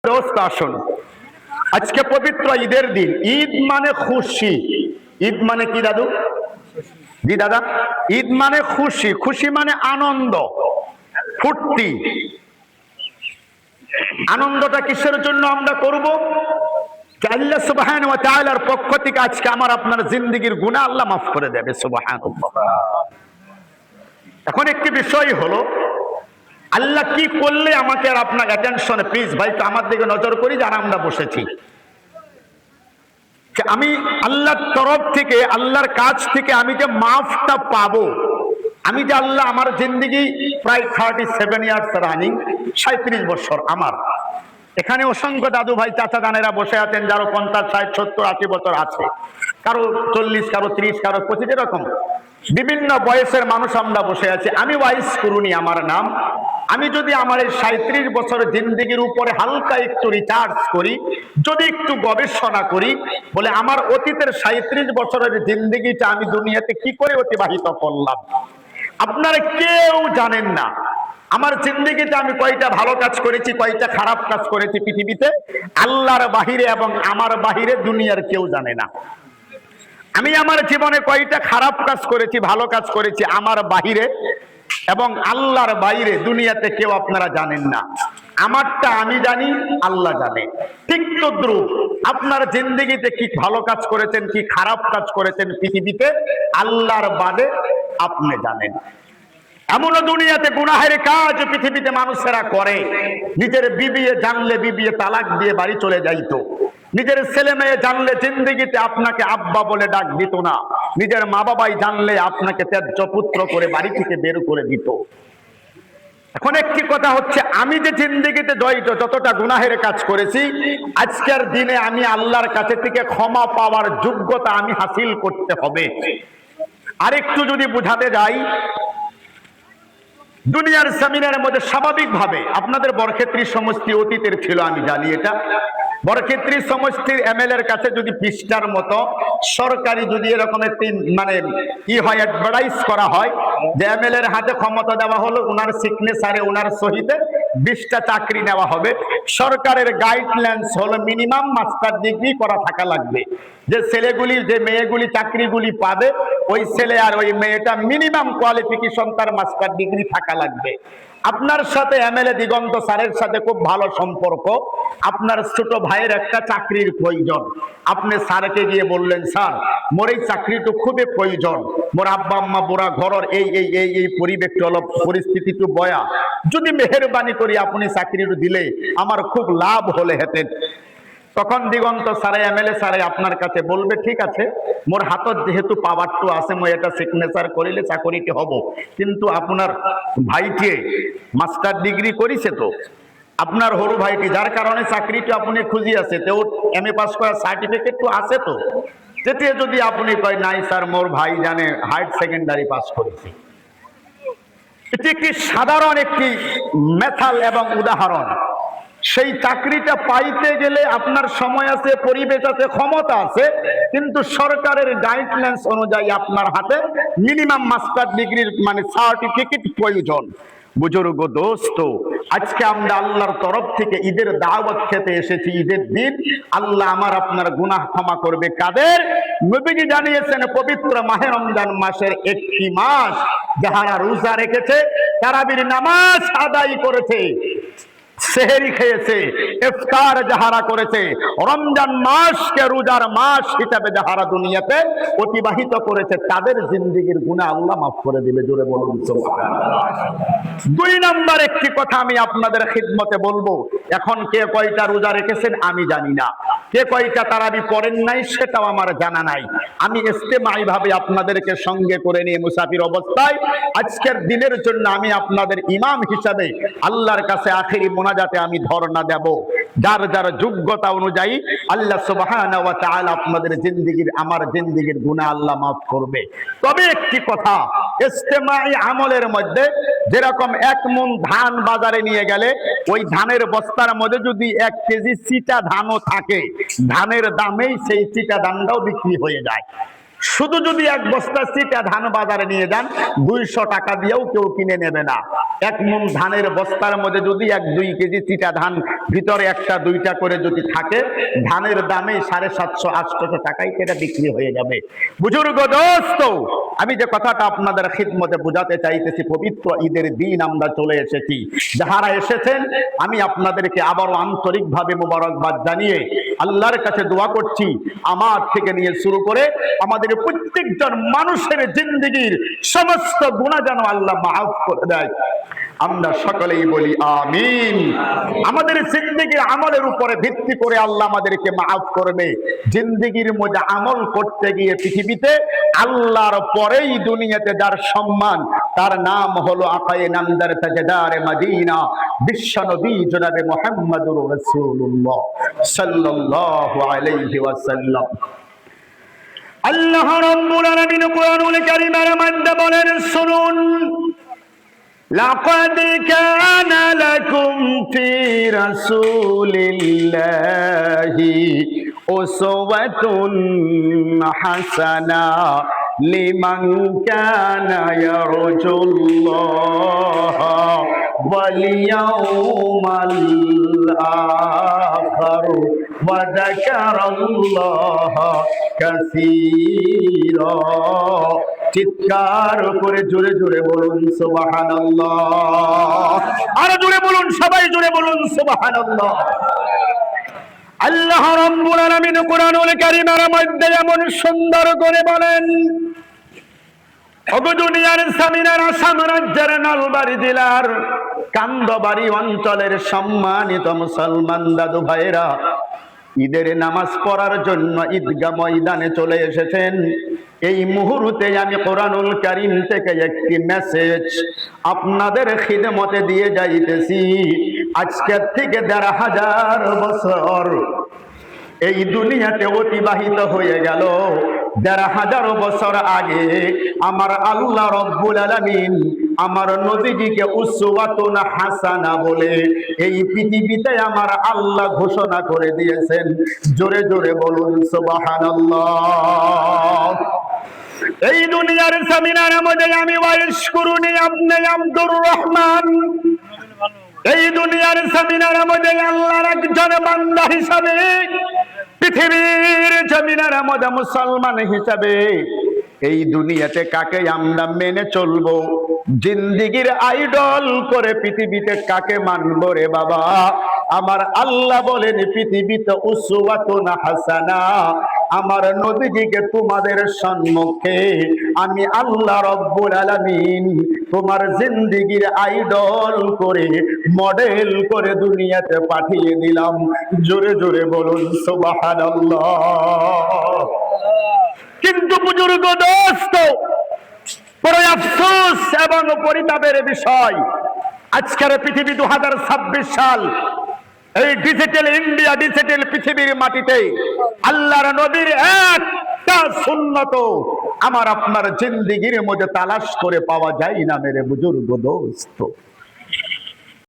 দোস্ত আসুন, আজকে পবিত্র ঈদের দিন। ঈদ মানে খুশি। ঈদ মানে কি দাদু? জি দাদা, ঈদ মানে খুশি। খুশি মানে আনন্দ, ফুর্তি। আনন্দটা কিসের জন্য আমরা করব? আল্লাহ সুবহানাহু ওয়া তাআলার পক্ষ থেকে আজকে আমার আপনার জিন্দেগীর গুনাহ আল্লাহ মাফ করে দেবে। সুবহানাল্লাহ। এখন একটি বিষয় হলো, আল্লাহ কি করলে আমাকে আর আপনার অ্যাটেনশনে, প্লিজ ভাই তো আমার দিকে নজর করি যারা আমরা বসেছি, আমি আল্লাহর তরফ থেকে, আল্লাহর কাছ থেকে আমি যে মাফটা পাবো, আমি যে আল্লাহ আমার জিন্দেগি প্রায় 37 ইয়ার্স রানিং, 37 বছর আমার। এখানে অসংখ্য দাদু ভাই চাচা জানেরা বসে আছেন, যারো 50, 60, 70, 80 বছর আছে, কারো 40, কারো 30, কারো 25, এরকম বিভিন্ন বয়সের মানুষ আমরা বসে আছি। আমি ওয়াইস কুরুনি আমার নাম। আমি যদি আমার এই 37 বছরের জিন্দেগির উপরে হালকা একটু রিসার্চ করি, যদি একটু গবেষণা করি, বলে আমার অতীতের 37 বছরের জিন্দেগিটা আমি দুনিয়াতে কি করে অতিবাহিত করলাম, আপনারা কেউ জানেন না। আমার জিন্দেগিতে আমি কয়টা ভালো কাজ করেছি, কয়টা খারাপ কাজ করেছি পৃথিবীতে, আল্লাহর বাহিরে এবং আমার বাহিরে দুনিয়ার কেউ জানে না। আমি আমার জীবনে কয়টা খারাপ কাজ করেছি, ভালো কাজ করেছি, আমার বাহিরে এবং আল্লাহর বাইরে দুনিয়াতে কেউ আপনারা জানেন না। আমারটা আমি জানি, আল্লাহ জানে। ঠিক তদ্রুপ আপনার জিন্দেগিতে কি ভালো কাজ করেছেন, কি খারাপ কাজ করেছেন পৃথিবীতে, আল্লাহর বাদে আপনি জানেন। এমনও দুনিয়াতে গুনাহের কাজ পৃথিবীতে মানুষেরা করে, নিজের বিবিয়ে জানলে বিবিয়ে তালাক দিয়ে বাড়ি চলে যাইতো, নিজের ছেলে মেয়ে জানলে জিন্দেগিতে আপনাকে আব্বা বলে ডাক দিত না, নিজের মা বাবাই জানলে আপনাকে ত্যায্য পুত্র করে বাড়ি থেকে বের করে দিত। এখন একটি কথা হচ্ছে, আমি যে জিন্দেগিতে জড়িত যতটা গুনাহের কাজ করেছি, আজকের দিনে আমি আল্লাহর কাছে থেকে ক্ষমা পাওয়ার যোগ্যতা আমি হাসিল করতে হবে। আরেকটু যদি বুঝাতে যাই, দুনিয়ার জমিনের মধ্যে স্বাভাবিকভাবে আপনাদের বরক্ষেত্রী সমষ্টি অতীতের ছিল, আমি জানি এটা। বরক্ষেত্রী সমষ্টির এমএলএ এর কাছে যদি পৃষ্ঠার মতো সরকারি যদি এরকম একটি মানে কি হয়, অ্যাডভার্টাইজ করা হয় যে এমএলএ এর হাতে ক্ষমতা দেওয়া হলো, ওনার সিগনেচারে ওনার সহিতে 20টা চাকরি নেওয়া হবে। সরকারের গাইডলাইন্স হলো মিনিমাম মাস্টার ডিগ্রি করা থাকা লাগবে। যে ছেলেগুলি, যে মেয়েগুলি চাকরিগুলি পাবে, ওই ছেলে আর ওই মেয়েটা মিনিমাম কোয়ালিফিকেশন তার মাস্টার ডিগ্রি থাকা লাগবে। আপনার সাথে এমএলএ দিগন্ত স্যারের সাথে খুব ভালো সম্পর্ক, আপনার ছোট ভাইয়ের একটা চাকরির প্রয়োজন, আপনি স্যারকে গিয়ে বললেন, স্যার মোর এই চাকরিটা খুবই প্রয়োজন, মোর আব্বা আম্মা বুড়া ঘরের এই এই এই এই পরিস্থিতি একটু বয়া, যদি মেহেরবানি করি আপনি চাকরিটা দিলে আমার খুব লাভ হলে হেতেন। তখন দিগন্ত স্যারে, এমএলএ স্যারে আপনার কাছে বলবে, ঠিক আছে মোর হাতত যেহেতু পাওয়ারটু আছে, মই এটা সিগনেচার করিলে চাকরিটি হব, কিন্তু আপনার ভাইটি মাস্টার ডিগ্রি করিছে তো, আপনার হরু ভাইটি, যার কারণে চাকরিটি আপনি খুঁজি আছে, তো এমএ পাস করার সার্টিফিকেট তো আছে তো, যেতে যদি আপনি কয় নাই স্যার মোর ভাই জানে হায়ার সেকেন্ডারি পাস করেছে। এটি একটি সাধারণ একটি মেথাল এবং উদাহরণ। সেই চাকরিটা পাইতে গেলে আপনার সময় আছে, পরিবেশ আছে, ক্ষমতা আছে, কিন্তু সরকারের গাইডলাইন্স অনুযায়ী আপনার হাতে মিনিমাম মাস্টার ডিগ্রির মানে সার্টিফিকেট প্রয়োজন। বুজুর্গ দোস্ত, আজকে আমরা আল্লাহর তরফ থেকে ঈদের দাওয়াত খেতে এসেছি। ঈদের দিন আল্লাহ আমার আপনার গুনাহ ক্ষমা করবে কাদের? নবীজি জানিয়েছেন, পবিত্র মাহে রমজান মাসের একটি মাস যাহারা রোজা রেখেছে, তারাবির নামাজ আদায় করেছে, সেহরি খেয়েছে, ইফতার যাহারা করেছে, রমজান মাসকে রোজার মাস হিসাবে যাহারা দুনিয়াতে অতিবাহিত করেছে, তাদের জিন্দেগীর গুনাহ আল্লাহ মাফ করে দিবে। জোরে বলুন সুবহানাল্লাহ। 2 নম্বর একটি কথা আমি আপনাদের খিদমতে বলবো, এখন কে কয়টা রোজা রেখেছেন আমি জানি না, কে কয়টা তারাবি পড়েন নাই সেটাও আমার জানা নাই। আমি ইস্তেমাই ভাবে আপনাদেরকে সঙ্গে করে নিয়ে মুসাফির অবস্থায় আজকের দিনের জন্য আমি আপনাদের ইমাম হিসাবে আল্লাহর কাছে আখেরি মোনাজাতে আমি ধর্ণা দেব। যার যার যোগ্যতা অনুযায়ী আল্লাহ সুবহানাহু ওয়া তাআলা আপনাদের জিন্দেগীর, আমার জিন্দেগীর গুনাহ আল্লাহ মাফ করবে। তবে একটি কথা, ইস্তেমাই আমলের মধ্যে যেরকম 1 মণ ধান বাজারে নিয়ে গেলে ওই ধানের বস্তার মধ্যে যদি 1 কেজি চিটা ধানও থাকে, ধানের দামেই সেই চিটা ধানটাও বিক্রি হয়ে যায়। শুধু যদি 1 বস্তা চিটা ধান বাজারে নিয়ে যান, 200 টাকা দিয়েও কেউ কিনে নেবে না। 1 মণ ধানের বস্তার মধ্যে যদি 1-2 কেজি চিটা ধান ভিতরে একটা দুইটা করে যদি থাকে, ধানের দামে 750-800 টাকায় এটা বিক্রি হয়ে যাবে। বুজুর্গ দোস্ত, আমি যে কথাটা আপনাদের খিদমতে বোঝাতে চাইতেছি, পবিত্র ঈদের দিন আমরা চলে এসেছি। যাহারা এসেছেন আমি আপনাদেরকে আবারও আন্তরিকভাবে মোবারকবাদ জানিয়ে আল্লাহর কাছে দোয়া করছি, আমার থেকে নিয়ে শুরু করে আমাদের প্রত্যেকজন মানুষের জিন্দেগির সমস্ত গুনাহ যেন আল্লাহ মাফ করে দেয়। আমরা সকলেই বলি আমিন। আমাদের জিন্দেগির আমলের উপরে ভিত্তি করে আল্লাহ আমাদেরকে মাফ করবে। জিন্দেগির মধ্যে আমল করতে গিয়ে পৃথিবীতে আল্লাহর পরেই দুনিয়াতে যার সম্মান, তার নাম হলো আকায়ে নামদার তাজদারে মদিনা, বিশ্বনবী জনাবে মুহাম্মদুর রাসূলুল্লাহ সাল্লাল্লাহু আলাইহি ওয়াসাল্লাম। আল্লাহ রাব্বুল আলামিন কুরআনুল কারীমের মধ্যে বলেন, শুনুন, لقد كان لكم في رسول الله أسوة حسنة لمن كان يرجو الله واليوم الآخر وذكر الله كثيرا। চিৎকার করে জোরে জোরে বলুন সুবহানাল্লাহ। আর জোরে বলুন, সবাই জোরে বলুন সুবহানাল্লাহ। আল্লাহ রাব্বুল আলামিন কুরআনুল কারীমের মধ্যে এমন সুন্দর করে বলেন, ওগো দুনিয়ার সামিনার আসাম রাজ্যের নলবাড়ি জেলার কান্দবাড়ি অঞ্চলের সম্মানিত মুসলমান দাদু ভাইরা, ঈদের নামাজ পড়ার জন্য ঈদগাহ ময়দানে চলে এসেছেন। এই মুহূর্তে আমি কোরআনুল কারীম থেকে একটি মেসেজ আপনাদের খিদমতে দিয়ে যাইতেছি। আজকের থেকে ১৫০০ বছর এই দুনিয়াতে অতিবাহিত হয়ে গেল। ১৫০০ বছর আগে আমার আল্লাহ রব্বুল আলামিন আমার নবীজিকে উসওয়াতুন হাসানা বলে এই পৃথিবীতে আমার আল্লাহ ঘোষণা করে দিয়েছেন। জোরে জোরে বলুন সুবহানাল্লাহ। এই দুনিয়ার জামিনের মধ্যে আমি ওয়াইস করুনি আপনি আব্দুর রহমান, এই দুনিয়ার জামিনের মধ্যে আল্লাহর একজন বান্দা হিসাবে, পৃথিবীর জমিনের মধ্যে মুসলমান হিসাবে এই দুনিয়াতে কাকে আমরা মেনে চলবো, জিন্দেগির আইডল করে পৃথিবীতে কাকে মানবো রে বাবা? আমার আল্লাহ বলেন পৃথিবীতে উসওয়াতুন হাসানা, আমার নবীজিকে তোমাদের সম্মুখে আমি আল্লাহ রব্বুল আলামিন তোমার জিন্দেগির আইডল করে মডেল করে দুনিয়াতে পাঠিয়ে দিলাম। জোরে জোরে বলুন সুবহানাল্লাহ। কিন্তু বুজুর্গ দোস্ত, বড় আফসোস এবং পরিতাপের বিষয়, আজকের পৃথিবী 2026 সাল, এই ডিজিটাল ইন্ডিয়া, ডিজিটাল পৃথিবীর মাটিতে আল্লাহর নবীর একটা সুন্নত আমার আপনার জিন্দেগির মধ্যে তালাশ করে পাওয়া যায় না মেরে বুজুর্গ দোস্ত।